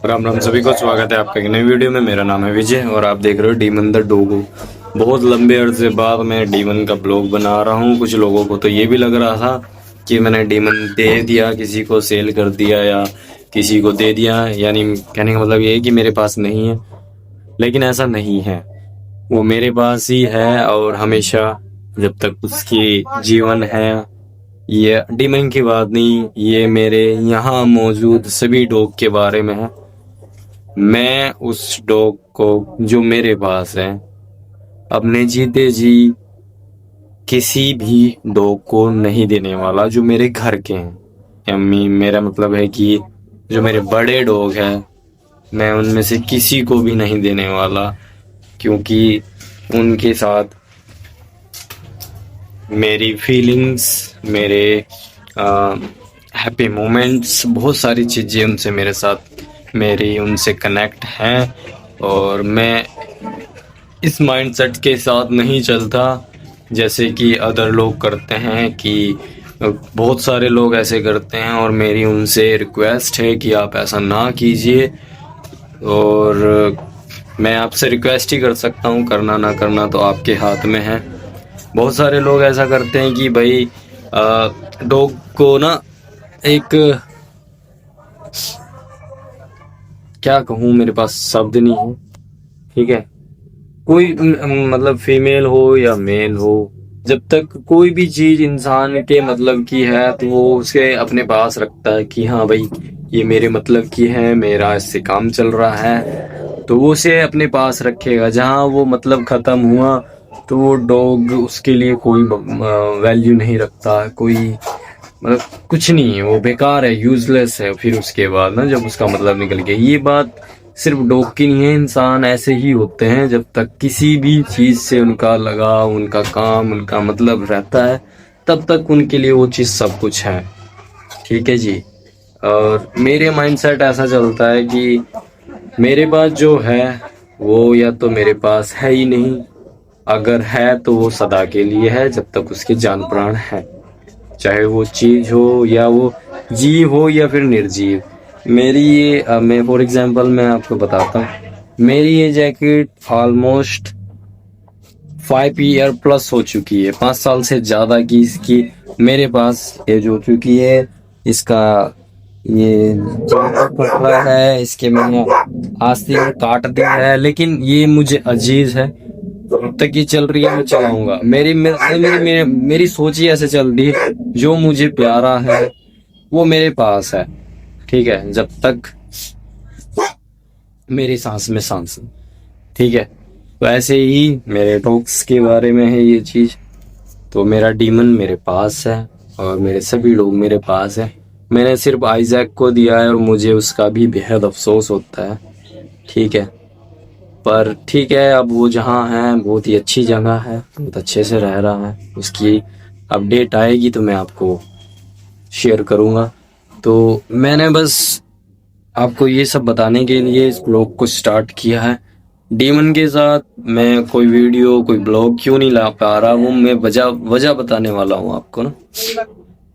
राम राम सभी को स्वागत है आपका एक नई वीडियो में। मेरा नाम है विजय और आप देख रहे हो डीमन द डोगो। बहुत लंबे अरसे बाद मैं डीमन का ब्लॉग बना रहा हूँ। कुछ लोगों को तो ये भी लग रहा था कि मैंने डीमन दे दिया, किसी को सेल कर दिया या किसी को दे दिया, यानी कहने का मतलब ये है कि मेरे पास नहीं है। लेकिन ऐसा नहीं है, वो मेरे पास ही है और हमेशा जब तक उसकी जीवन है। ये डीमन की बात नहीं, ये मेरे यहाँ मौजूद सभी डॉग के बारे में है। मैं उस डॉग को जो मेरे पास है अपने जीते जी किसी भी डॉग को नहीं देने वाला जो मेरे घर के हैं। यम्मी मेरा मतलब है कि जो मेरे बड़े डॉग हैं मैं उनमें से किसी को भी नहीं देने वाला, क्योंकि उनके साथ मेरी फीलिंग्स, मेरे हैप्पी मोमेंट्स, बहुत सारी चीज़ें उनसे मेरे साथ मेरी उनसे कनेक्ट हैं। और मैं इस माइंडसेट के साथ नहीं चलता जैसे कि अदर लोग करते हैं, कि बहुत सारे लोग ऐसे करते हैं और मेरी उनसे रिक्वेस्ट है कि आप ऐसा ना कीजिए। और मैं आपसे रिक्वेस्ट ही कर सकता हूँ, करना ना करना तो आपके हाथ में है। बहुत सारे लोग ऐसा करते हैं कि भाई डॉग को ना एक, क्या कहूँ, मेरे पास शब्द नहीं है। ठीक है, कोई मतलब फीमेल हो या मेल हो, जब तक कोई भी चीज इंसान के मतलब की है तो वो उसे अपने पास रखता है कि हाँ भाई ये मेरे मतलब की है, मेरा इससे काम चल रहा है, तो वो उसे अपने पास रखेगा। जहाँ वो मतलब खत्म हुआ तो वो डॉग उसके लिए कोई वैल्यू नहीं रखता, कोई मतलब कुछ नहीं है, वो बेकार है, यूजलेस है। फिर उसके बाद ना जब उसका मतलब निकल गया, ये बात सिर्फ डॉग की नहीं है, इंसान ऐसे ही होते हैं। जब तक किसी भी चीज से उनका लगाव, उनका काम, उनका मतलब रहता है तब तक उनके लिए वो चीज सब कुछ है। ठीक है जी। और मेरे माइंडसेट ऐसा चलता है कि मेरे पास जो है वो या तो मेरे पास है ही नहीं, अगर है तो वो सदा के लिए है, जब तक उसके जान प्राण है, चाहे वो चीज हो या वो जीव हो या फिर निर्जीव। मेरी ये मैं फॉर एग्जांपल मैं आपको बताता हूँ, मेरी ये जैकेट ऑलमोस्ट 5 ईयर प्लस हो चुकी है, 5 साल से ज्यादा की इसकी मेरे पास एज हो चुकी है। इसका ये पकड़ा है, इसके मैंने आस्तीन काट दिया है, लेकिन ये मुझे अजीज है। जब तक ये चल रही है मैं चलाऊंगा। मेरी सोच ही ऐसे चल रही है, जो मुझे प्यारा है वो मेरे पास है। ठीक है, जब तक मेरी सांस में सांस है। ठीक है, तो ऐसे ही मेरे डॉग्स के बारे में है ये चीज। तो मेरा डीमन मेरे पास है और मेरे सभी लोग मेरे पास है। मैंने सिर्फ आइजैक को दिया है और मुझे उसका भी बेहद अफसोस होता है। ठीक है, पर ठीक है, अब वो जहाँ है बहुत ही अच्छी जगह है, बहुत अच्छे से रह रहा है। उसकी अपडेट आएगी तो मैं आपको शेयर करूँगा। तो मैंने बस आपको ये सब बताने के लिए इस ब्लॉग को स्टार्ट किया है। डीमन के साथ मैं कोई वीडियो, कोई ब्लॉग क्यों नहीं ला पा रहा, वो मैं वजह वजह बताने वाला हूँ आपको ना।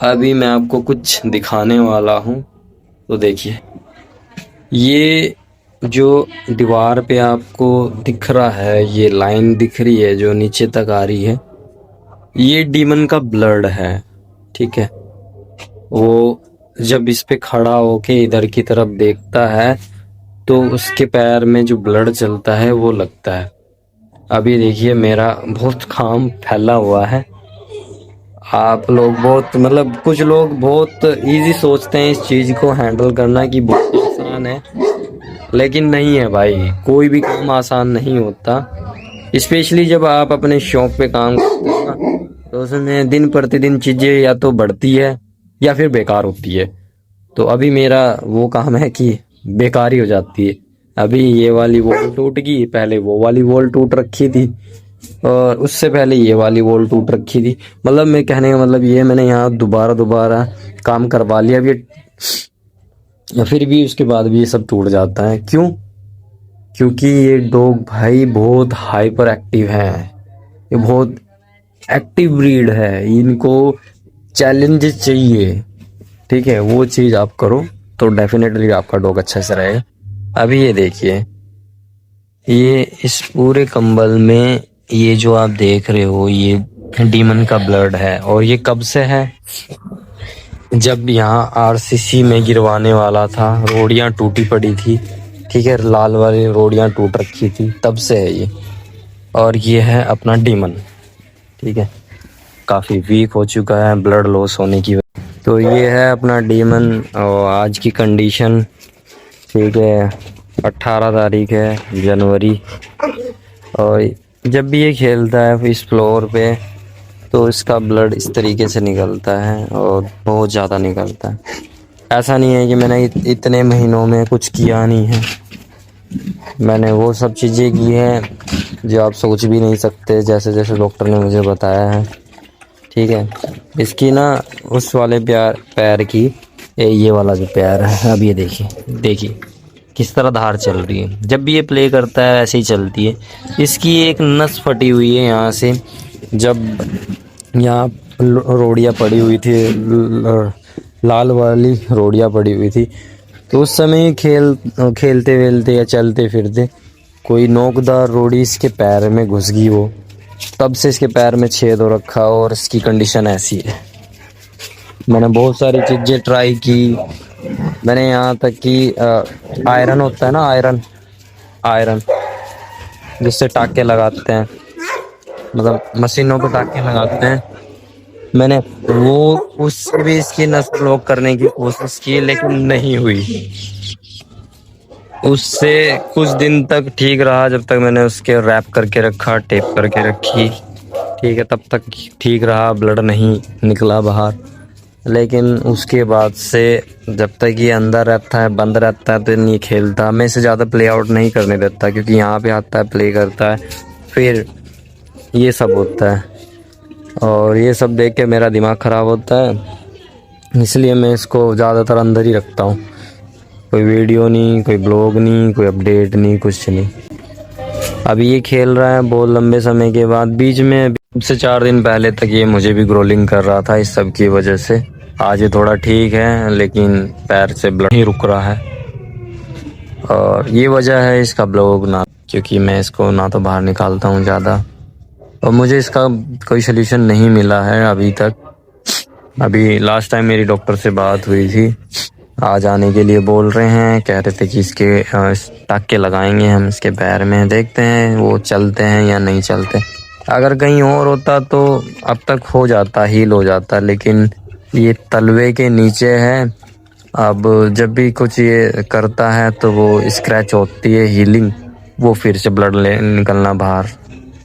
अभी मैं आपको कुछ दिखाने वाला हूँ, तो देखिए। ये जो दीवार पे आपको दिख रहा है, ये लाइन दिख रही है जो नीचे तक आ रही है, ये डीमन का ब्लड है। ठीक है, वो जब इस पे खड़ा होके इधर की तरफ देखता है तो उसके पैर में जो ब्लड चलता है वो लगता है। अभी देखिए मेरा बहुत काम फैला हुआ है। आप लोग बहुत मतलब कुछ लोग बहुत इजी सोचते हैं इस चीज को हैंडल करना कि बहुत आसान है, लेकिन नहीं है भाई, कोई भी काम आसान नहीं होता। स्पेशली जब आप अपने शौक पे काम करते हो ना, तो उसमें दिन प्रतिदिन चीजें या तो बढ़ती है या फिर बेकार होती है। तो अभी मेरा वो काम है कि बेकार ही हो जाती है। अभी ये वाली वॉल टूट गई, पहले वो वाली वॉल टूट रखी थी और उससे पहले ये वाली वॉल टूट रखी थी। मतलब मैं कहने का मतलब ये, मैंने यहाँ दोबारा दोबारा काम करवा लिया अभी, या फिर भी उसके बाद भी ये सब टूट जाता है। क्यों? क्योंकि ये डॉग भाई बहुत हाइपर एक्टिव है, ये बहुत एक्टिव ब्रीड है, इनको चैलेंज चाहिए। ठीक है, वो चीज़ आप करो तो डेफिनेटली आपका डॉग अच्छा से रहे। अभी ये देखिए, ये इस पूरे कंबल में ये जो आप देख रहे हो ये डीमन का ब्लड है। और ये कब से है? जब यहाँ आरसीसी में गिरवाने वाला था, रोडियां टूटी पड़ी थी, ठीक है, लाल वाली रोडियां टूट रखी थी, तब से है ये। और ये है अपना डीमन, ठीक है, काफ़ी वीक हो चुका है ब्लड लॉस होने की वजह। तो ये है अपना डीमन और आज की कंडीशन, ठीक है, 18 तारीख है जनवरी। और जब भी ये खेलता है इस फ्लोर पे तो इसका ब्लड इस तरीके से निकलता है और बहुत ज़्यादा निकलता है। ऐसा नहीं है कि मैंने इतने महीनों में कुछ किया नहीं है, मैंने वो सब चीज़ें की हैं जो आप सोच भी नहीं सकते, जैसे जैसे डॉक्टर ने मुझे बताया है, ठीक है। इसकी ना उस वाले पैर की ये वाला जो पैर है, अब ये देखिए किस तरह धार चल रही है। जब भी ये प्ले करता है ऐसे ही चलती है। इसकी एक नस फटी हुई है यहाँ से, जब यहाँ रोड़ियाँ पड़ी हुई थी, लाल वाली रोड़ियाँ पड़ी हुई थी, तो उस समय खेलते वेलते या चलते फिरते कोई नोकदार रोड़ी इसके पैर में घुस गई, वो तब से इसके पैर में छेद हो रखा और इसकी कंडीशन ऐसी है। मैंने बहुत सारी चीज़ें ट्राई की, मैंने यहाँ तक कि आयरन होता है ना, आयरन जिससे टाके लगाते हैं, मतलब मशीनों पे टाके लगाते हैं, मैंने वो उससे भी इसकी नस ब्लॉक करने की कोशिश की लेकिन नहीं हुई। उससे कुछ दिन तक ठीक रहा, जब तक मैंने उसके रैप करके रखा, टेप करके रखी, ठीक है, तब तक ठीक रहा, ब्लड नहीं निकला बाहर। लेकिन उसके बाद से जब तक ये अंदर रहता है, बंद रहता है, तो नहीं खेलता। मैं इसे ज़्यादा प्ले आउट नहीं करने देता, क्योंकि यहाँ पे आता है, प्ले करता है, फिर ये सब होता है और ये सब देख के मेरा दिमाग ख़राब होता है। इसलिए मैं इसको ज़्यादातर अंदर ही रखता हूँ, कोई वीडियो नहीं, कोई ब्लॉग नहीं, कोई अपडेट नहीं, कुछ नहीं। अभी ये खेल रहा है बहुत लंबे समय के बाद। बीच में से 4 दिन पहले तक ये मुझे भी ग्रोलिंग कर रहा था इस सब की वजह से। आज ये थोड़ा ठीक है, लेकिन पैर से ब्लड ही रुक रहा है और ये वजह है इसका ब्लॉग ना, क्योंकि मैं इसको ना तो बाहर निकालता हूँ ज़्यादा और मुझे इसका कोई सलूशन नहीं मिला है अभी तक। अभी लास्ट टाइम मेरी डॉक्टर से बात हुई थी, आज आने के लिए बोल रहे हैं, कह रहे थे कि इसके टाके लगाएंगे हम इसके पैर में, देखते हैं वो चलते हैं या नहीं चलते। अगर कहीं और होता तो अब तक हो जाता, हील हो जाता, लेकिन ये तलवे के नीचे है। अब जब भी कुछ ये करता है तो वो स्क्रैच होती है हीलिंग, वो फिर से ब्लड निकलना बाहर।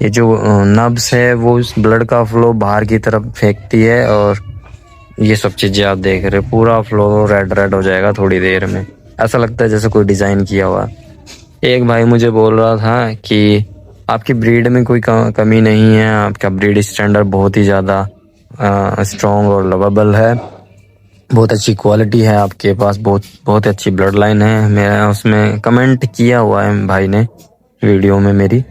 ये जो नब्स है वो उस ब्लड का फ्लो बाहर की तरफ फेंकती है और ये सब चीज़ें आप देख रहे हो, पूरा फ्लो रेड रेड हो जाएगा थोड़ी देर में, ऐसा लगता है जैसे कोई डिज़ाइन किया हुआ। एक भाई मुझे बोल रहा था कि आपकी ब्रीड में कोई कमी नहीं है, आपका ब्रीड स्टैंडर्ड बहुत ही ज़्यादा स्ट्रॉन्ग और लवेबल है, बहुत अच्छी क्वालिटी है आपके पास, बहुत अच्छी ब्लड लाइन है। मैं उसमें कमेंट किया हुआ है भाई ने वीडियो में मेरी,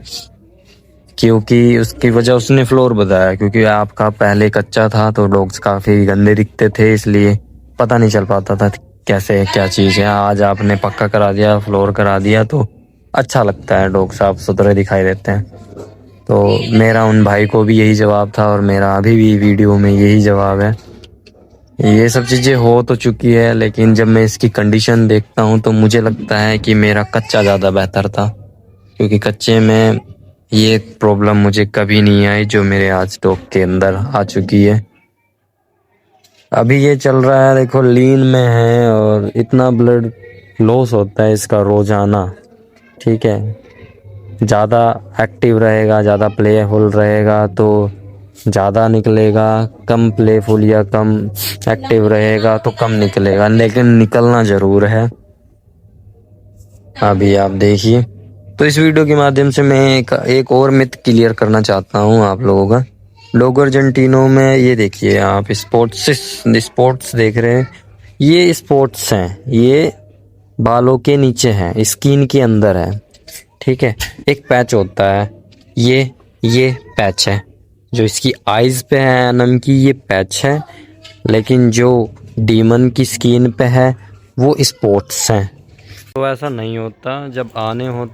क्योंकि उसकी वजह उसने फ्लोर बताया, क्योंकि आपका पहले कच्चा था तो डॉग्स काफ़ी गंदे दिखते थे, इसलिए पता नहीं चल पाता था कैसे क्या चीज़ है। आज आपने पक्का करा दिया, फ्लोर करा दिया, तो अच्छा लगता है, डॉग साफ सुथरे दिखाई देते हैं। तो मेरा उन भाई को भी यही जवाब था और मेरा अभी भी वीडियो में यही जवाब है। ये सब चीज़ें हो तो चुकी है, लेकिन जब मैं इसकी कंडीशन देखता हूँ तो मुझे लगता है कि मेरा कच्चा ज़्यादा बेहतर था, क्योंकि कच्चे में ये प्रॉब्लम मुझे कभी नहीं आई जो मेरे आज डॉग के अंदर आ चुकी है। अभी ये चल रहा है, देखो लीन में है और इतना ब्लड लॉस होता है इसका रोजाना, ठीक है। ज़्यादा एक्टिव रहेगा, ज़्यादा प्लेफुल रहेगा तो ज़्यादा निकलेगा, कम प्लेफुल या कम एक्टिव रहेगा तो कम निकलेगा, लेकिन निकलना ज़रूर है। अभी आप देखिए, तो इस वीडियो के माध्यम से मैं एक और मिथ क्लियर करना चाहता हूँ आप लोगों का। डोगो अर्जेंटिनो में ये देखिए आप स्पॉट्स देख रहे हैं, ये स्पॉट्स हैं, ये बालों के नीचे हैं, स्किन के अंदर है, ठीक है। एक पैच होता है, ये पैच है जो इसकी आइज पे है, एनम की, ये पैच है, लेकिन जो डीमन की स्किन पे है वो स्पॉट्स हैं। तो तो ऐसा नहीं होता, जब आने हो